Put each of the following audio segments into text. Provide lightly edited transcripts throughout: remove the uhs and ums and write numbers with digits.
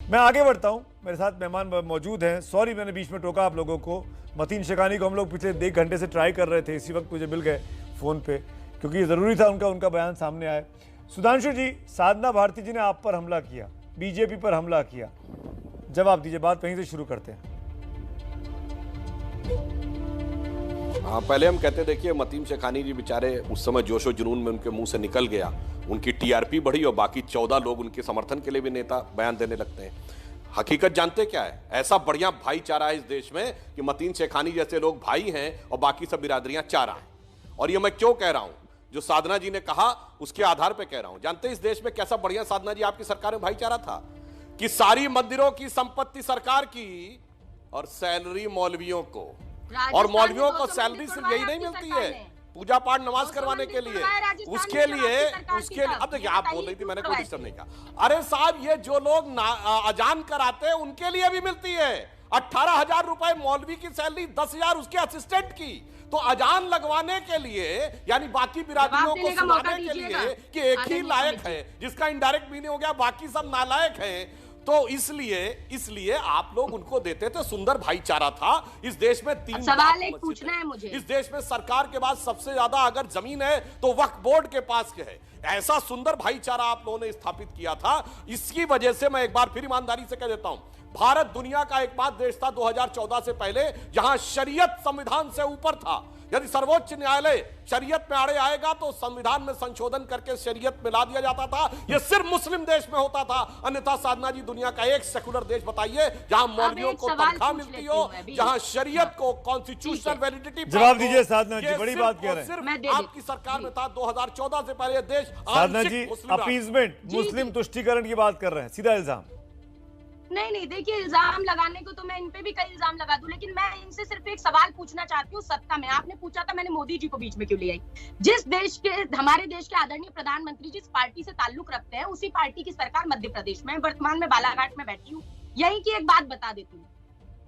मैं आगे बढ़ता हूं, मेरे साथ मेहमान मौजूद हैं। सॉरी मैंने बीच में टोका आप लोगों को। मतीन शेखानी को हम लोग पिछले 1 घंटे से ट्राई कर रहे थे, इसी वक्त मुझे मिल गए फ़ोन पे, क्योंकि ज़रूरी था उनका बयान सामने आए। सुधांशु जी, साधना भारती जी ने आप पर हमला किया, बीजेपी पर हमला किया, जवाब दीजिए, बात वहीं से शुरू करते हैं। हाँ, पहले हम कहते देखिए मतीन शेखानी जी बेचारे उस समय जोशो जुनून में उनके मुंह से निकल गया, उनकी टीआरपी बढ़ी और बाकी 14 लोग उनके समर्थन के लिए भी नेता बयान देने लगते हैं। हकीकत जानते क्या है? ऐसा बढ़िया भाईचारा है इस देश में कि मतीन शेखानी जैसे लोग भाई हैं और बाकी सब बिरादरियां चारा हैं। और ये मैं क्यों कह रहा हूं, जो साधना जी ने कहा उसके आधार पर कह रहा हूं। जानते इस देश में कैसा बढ़िया साधना जी आपकी सरकार में भाईचारा था कि सारी मंदिरों की संपत्ति सरकार की और सैलरी मौलवियों को, और मौलवियों को सैलरी सिर्फ यही नहीं मिलती है पूजा पाठ नमाज करवाने के लिए, उसके लिए अब देखिए आप बोल रही थी, मैंने कोई डिस्टर्ब नहीं कहा। अरे साहब, ये जो लोग अजान कराते हैं उनके लिए भी मिलती है। 18,000 रुपए मौलवी की सैलरी, 10,000 उसके असिस्टेंट की। तो अजान लगवाने के लिए, यानी बाकी बिरादरियों को सुनाने के लिए कि एक ही लायक है, जिसका इनडायरेक्ट मीनिंग हो गया बाकी सब नालायक है। तो इसलिए आप लोग उनको देते थे। सुंदर भाईचारा था इस देश में। 3 सवाल एक पूछना है मुझे। इस देश में सरकार के बाद सबसे ज्यादा अगर जमीन है तो वक्फ बोर्ड के पास के है। ऐसा सुंदर भाईचारा आप लोगों ने स्थापित किया था। इसकी वजह से मैं एक बार फिर ईमानदारी से कह देता हूं, भारत दुनिया का एकमात्र देश था 2014 से पहले जहां शरीयत संविधान से ऊपर था। यदि सर्वोच्च न्यायालय शरीयत में आड़े आएगा तो संविधान में संशोधन करके शरीयत में ला दिया जाता था। यह सिर्फ मुस्लिम देश में होता था। अन्यथा साधना जी, दुनिया का एक सेकुलर देश बताइए जहां मौलवियों को तनख्वाह मिलती हो, जहां शरीयत को कॉन्स्टिट्यूशनल वैलिडिटी। जवाब दीजिए साधना जी, बड़ी बात कह रहे हैं। सिर्फ आपकी सरकार में था। 2014 से पहले देश साधना जी अपीजमेंट, मुस्लिम तुष्टीकरण की बात कर रहे हैं, सीधा इल्जाम। नहीं, देखिए, इल्जाम लगाने को तो मैं इन पे भी कई इल्जाम लगा दूं, लेकिन मैं इनसे सिर्फ एक सवाल पूछना चाहती हूँ। सत्ता में आपने पूछा था, मैंने मोदी जी को बीच में क्यों ले आई? जिस देश के, हमारे देश के आदरणीय प्रधानमंत्री जिस पार्टी से ताल्लुक रखते हैं, उसी पार्टी की सरकार मध्य प्रदेश में, वर्तमान में बालाघाट में बैठी हूँ। यही की एक बात बता देती हूँ।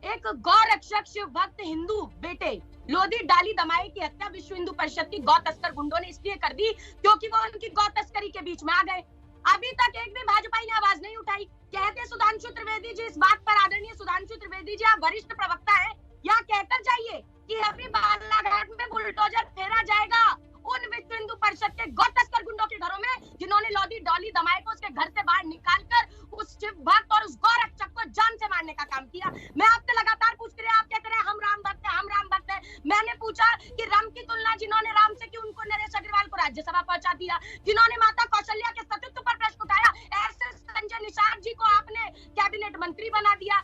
एक गौ रक्षक शिव भक्त हिंदू बेटे लोधी डाली दमाई की हत्या विश्व हिंदू परिषद की गौ तस्कर गुंडों ने इसलिए कर दी क्योंकि वो उनकी गौ तस्करी के बीच में आ गए। अभी तक एक भी भाजपा ने आवाज नहीं उठाई। कहते सुधांशु त्रिवेदी जी, इस बात पर आदरणीय सुधांशु त्रिवेदी जी, आप वरिष्ठ प्रवक्ता हैं, यहाँ कहकर जाइए कि अभी बालाघाट में बुलडोजर फेरा जाएगा उन विश्व हिंदू परिषद के गौ तस्कर गुंडों के घरों में, जिन्होंने लोधी डॉली दमाई को उसके घर से बाहर निकालकर उस शिव भक्त और उस गौ रक्षक को जान से मारने का काम किया। मैं आपसे लगातार पूछती रही, आप कहते रहे हम राम भक्त हैं, हम राम भक्त हैं। मैंने पूछा कि राम की तुलना जिन्होंने राम से की, उनको नरेश अग्रवाल को राज्यसभा पहुंचा दिया। जिन्होंने माता कौशल्या के सतीत्व पर प्रश्न उठाया, ऐसे संजय निषाद जी को आपने कैबिनेट मंत्री बना दिया।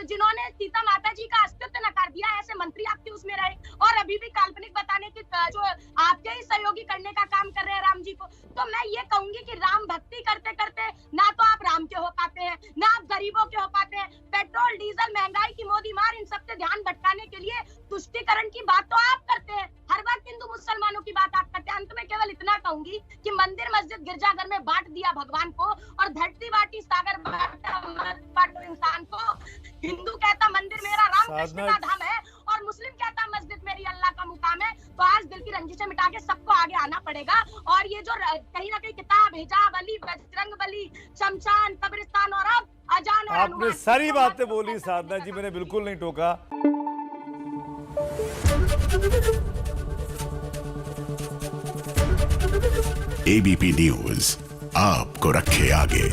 जिन्होंने सीता माता जी का अस्तित्व नकार दिया, ऐसे मंत्री आपके उसमें रहे, और अभी भी काल्पनिक बताने की जो आपके ही सहयोगी करने का काम कर रहे हैं राम जी को। तो मैं ये कहूंगी कि राम भक्ति करते करते ना तो आप राम के हो पाते हैं, ना आप गरीबों के हो पाते हैं। पेट्रोल डीजल महंगाई की मोदी मार, इन सबसे ध्यान भटकाने के लिए तुष्टीकरण की बात तो आप करते हैं, हर वक्त हिंदू मुसलमानों की बात आप करते हैं। अंत में केवल इतना कहूंगी कि मंदिर मस्जिद गिरजाघर में बांट दिया भगवान को, और धरती बाटी सागर बांटो इंसान को। हिंदू कहता मंदिर मेरा राम कृष्ण का धाम है, और मुस्लिम कहता मस्जिद मेरी अल्लाह का मुकाम है। तो आज दिल की रंजिशें मिटा के सबको आगे आना पड़ेगा। और ये जो कहीं ना कहीं किताब, हिजाब, अली, बजरंग बली, शमशान, कब्रिस्तान और अब अजान, और आपने सारी बातें बोली साधना जी, मैंने बिल्कुल नहीं टोका। एबीपी न्यूज आपको रखे आगे।